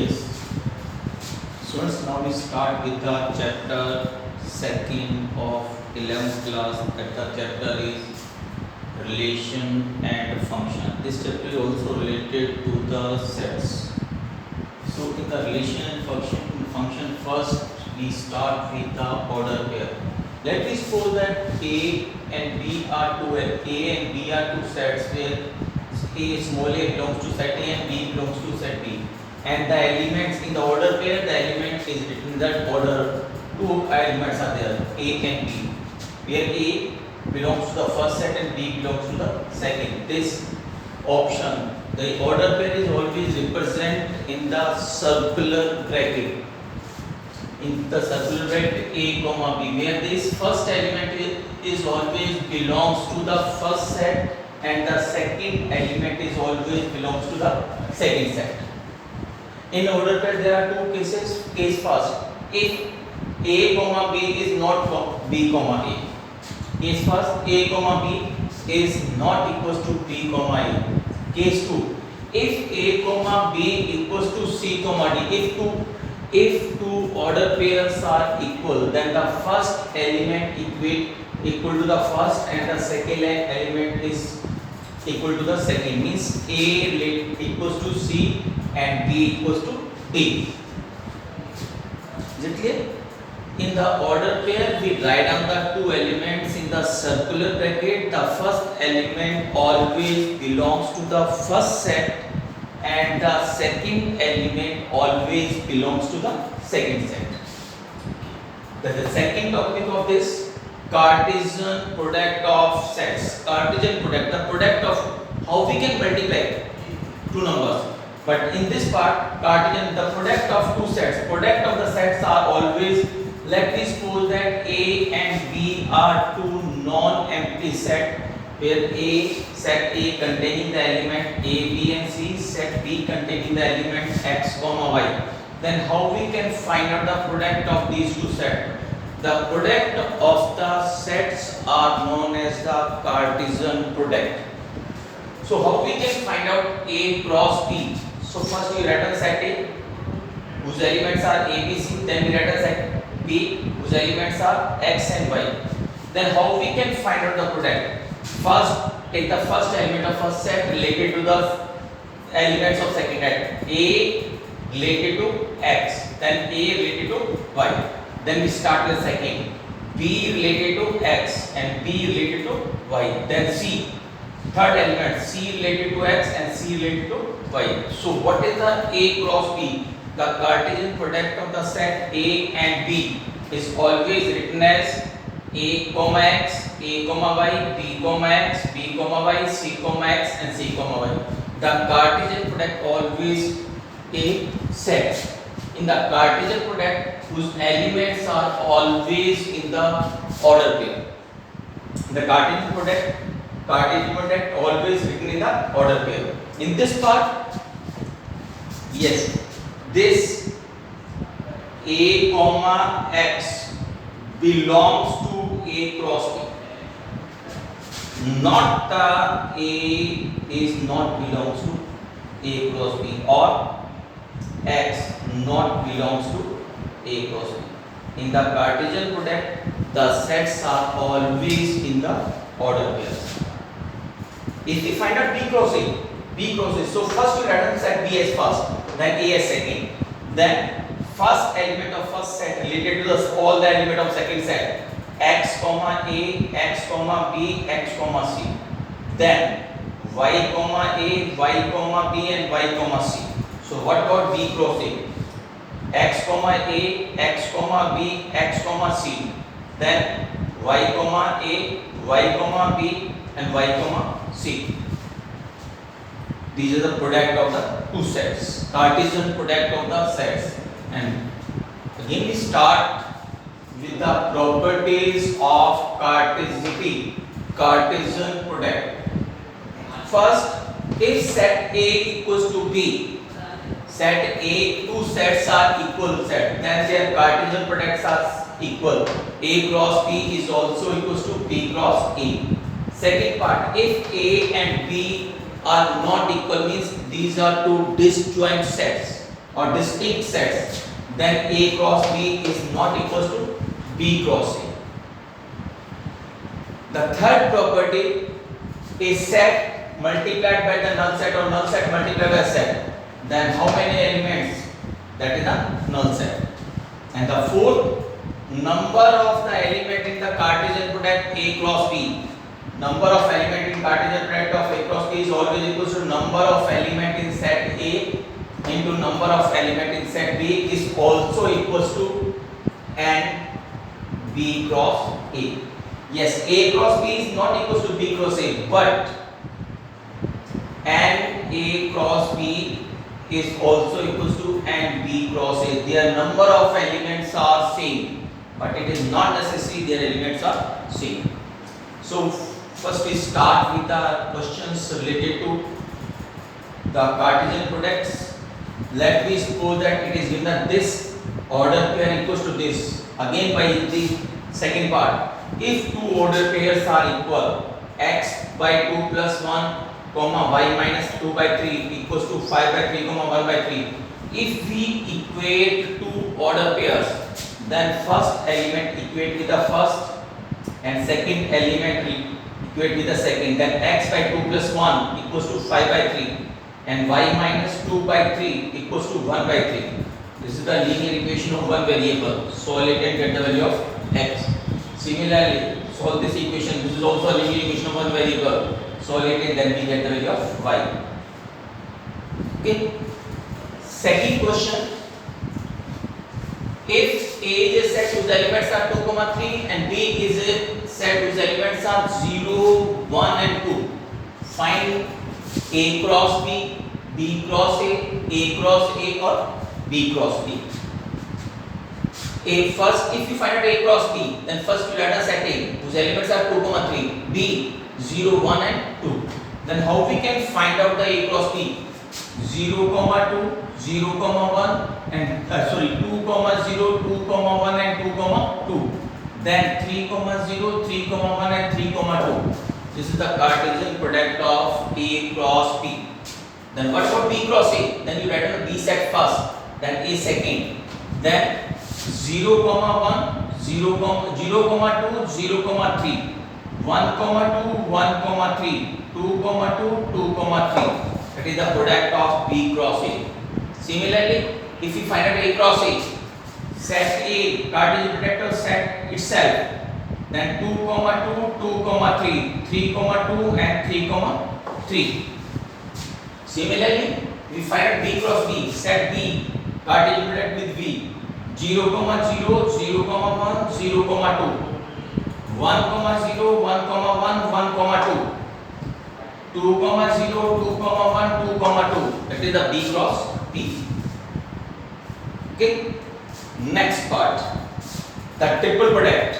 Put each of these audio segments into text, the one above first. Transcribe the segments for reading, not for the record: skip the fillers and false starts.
Yes. Students, now we start with the chapter second of 11th class. That the chapter is relation and function. This chapter is also related to the sets. So in the relation and function first we start with the order pair. Let me suppose that A and B are two sets where A small a belongs to set A and B belongs to set B. And the elements in the order pair, the element is written in that order. Two elements are there, A and B, where A belongs to the first set and B belongs to the second. This option, the order pair is always represented in the circular bracket. In the circular bracket A comma B, where this first element is always belongs to the first set and the second element is always belongs to the second set. In order pair there are two cases. Case first, if A comma B is not B comma A. Case first, A comma B is not equals to B comma A. Case 2, if A comma B equals to C comma D. If two order pairs are equal, then the first element equal to the first and the second element is equal to the second. Means A equals to C and B equals to D. Is it clear? In the order pair, we write down the two elements in the circular bracket. The first element always belongs to the first set and the second element always belongs to the second set. The second topic of this, Cartesian product of sets. Cartesian product, the product of how we can multiply two numbers. But in this part, Cartesian, the product of two sets. Product of the sets are always, let me suppose that A and B are two non-empty sets, where set A containing the element A, B and C, set B containing the element X, Y. Then how we can find out the product of these two sets? The product of the sets are known as the Cartesian product. So how we can find out A cross B? So first we write a set A whose elements are A, B, C. Then we write a set B whose elements are X and Y. Then how we can find out the product? First, take the first element of first set related to the elements of second set. A related to X, then A related to Y. Then we start with second. B related to X and B related to Y. Then C. Third element, C related to X and C related to Y. So what is the A cross B? The Cartesian product of the set A and B is always written as A comma X, A comma Y, B comma X, B comma Y, C comma X and C comma Y. The Cartesian product always a set. In the Cartesian product, whose elements are always in the order pair. The Cartesian product always written in the order pair. In this part, yes, this A comma X belongs to A cross B. Not the A is not belongs to A cross B, or X not belongs to A cross B. In the Cartesian product, the sets are always in the order pairs. If we find out B cross A, so first we write set B as first, then A as second, then first element of first set related to all the element of second set, X comma A, X comma B, X comma C. Then Y comma A, Y comma B and Y comma C. So what about B cross A? X comma A, X comma B, X comma C. Then Y comma A, Y comma B and Y comma C. These are the product of the two sets. Cartesian product of the sets. And again we start with the properties of Cartesian product. First, if set A equals to B, set A, two sets are equal set, then their Cartesian products are equal. A cross B is also equals to B cross A. Second part, if A and B are not equal, means these are two disjoint sets. or distinct sets, then A cross B is not equal to B cross A. The third property is set multiplied by the null set or null set multiplied by set. Then how many elements? That is the null set. And the fourth, number of the element in the Cartesian product A cross B. Number of element in Cartesian product of A cross B is always equal to number of element in set A into number of element in set B is also equals to n B cross A. Yes, A cross B is not equals to B cross A, but n A cross B is also equals to n B cross A. Their number of elements are same, but it is not necessary their elements are same. So first we start with the questions related to the Cartesian products. Let me suppose that it is given that this order pair equals to this. Again by the second part, if two order pairs are equal, x by 2 plus 1 comma y minus 2 by 3 equals to 5 by 3 comma 1 by 3. If we equate two order pairs, then first element equate with the first and second element equate with the second. Then x by 2 plus 1 equals to 5 by 3 and y minus 2 by 3 equals to 1 by 3. This is the linear equation of one variable. Solve it and get the value of x. Similarly, solve this equation. This is also a linear equation of one variable. Solve it and then we get the value of y. Okay. Second question. If A is a set whose elements are 2, 3 and B is a set whose elements are 0, 1 and 2. Find A cross B, B cross A cross A or B cross B. First, if you find out A cross B, then first you add a set A whose elements are 2, 3, B 0, 1 and 2. Then how we can find out the A cross B? 0, 2, 0, 1 and 2, 0, 2, 1 and 2, 2. Then 3, 0, 3, 1 and 3, 2. This is the Cartesian product of A cross B. Then what about B cross A? Then you write on the B set first, then A second. Then 0, 1, 0, 2, 0, 3, 1, 2, 1, 3, 2, 2, 3. That is the product of B cross A. Similarly, if you find out A cross A, set A, Cartesian product of set itself, then 2, 2, 3, 3, 2 and 3, 3. Similarly, we find out B cross B, set B, Cartesian product with V, 0, 0, 0, 1, 0, 2, 1, 0, 1, 2, 2, 0, 2, 1, 2, 2. That is the B cross B. Okay. Next part, the triple product.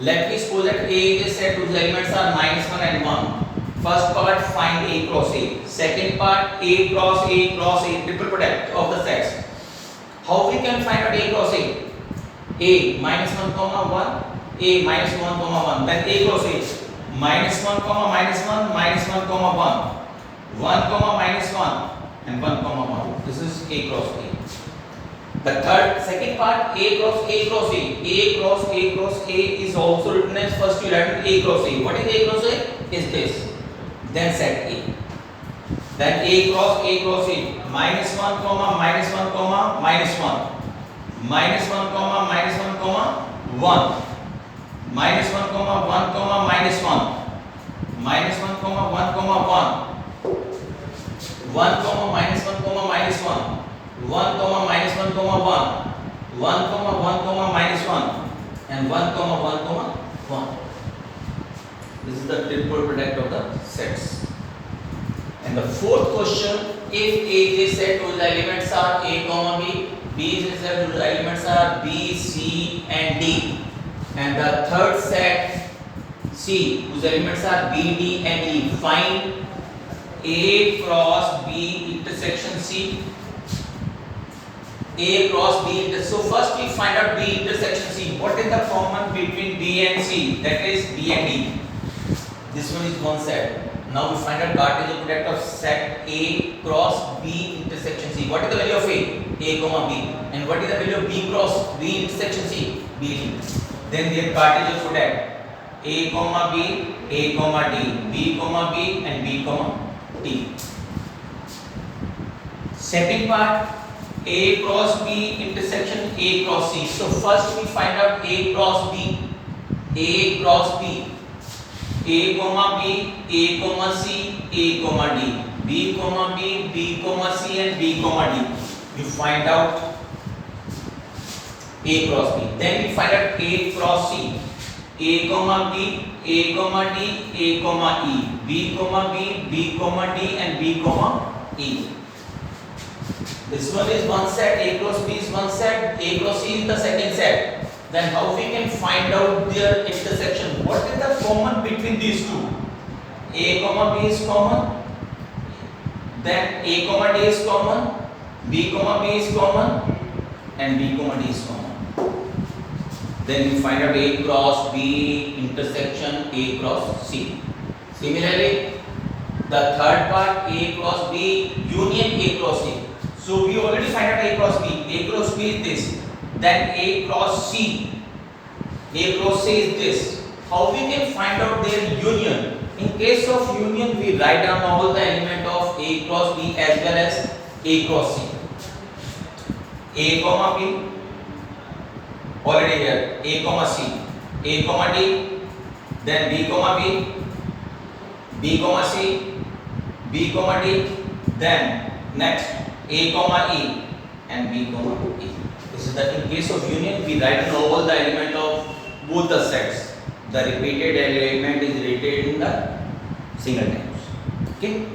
Let me suppose that A is a set whose elements are -1 and 1. First part, find A cross A. Second part, A cross A cross A, triple product of the sets. How we can find out A cross A? A -1, 1, A -1, 1. Then A cross A -1, -1, -1, 1, 1, and 1, 1. This is A cross A. The second part, A cross A cross A. A cross A cross A is also written as first you write A cross A. What is A cross A? Is this. Then set A. Then A cross A cross A. -1, -1, -1, -1, -1, 1, -1, 1, -1, -1, and 1, 1. This is the triple product of the sets. And the fourth question, if A is a set whose elements are A, B, B is a set whose elements are B, C and D, and the third set C whose elements are B, D and E, find A cross B intersection C. A cross B. So first we find out B intersection C. What is the common between B and C? That is B and D. This one is one set. Now we find out Cartesian product of set A cross B intersection C. What is the value of A comma B, and what is the value of B cross B intersection C? B. Then we have Cartesian product A comma B, A comma D, B comma B, and B comma D. Second part, A cross B intersection A cross C. So first we find out A cross B. A cross B. A comma B, A comma C, A comma D, B comma B, B comma C, and B comma D. You find out A cross B. Then we find out A cross C. A comma B, A comma D, A comma E, B comma B, B comma D, and B comma E. This one is one set, A cross B is one set, A cross C is the second set. Then how we can find out their intersection? What is the common between these two? A comma B is common, then A comma D is common, B comma B is common, and B comma D is common. Then we find out A cross B intersection A cross C. Similarly, the third part, A cross B union A cross C. So we already find out A cross B. A cross B is this. Then A cross C. A cross C is this. How we can find out their union? In case of union, we write down all the element of A cross B as well as A cross C. A comma B, already here. A comma C, A comma D, then B comma B, B comma C, B comma D, then next A comma E, and B comma E. This is that in case of union, we write down all the element of both the sets. The repeated element is written in the single times. Okay.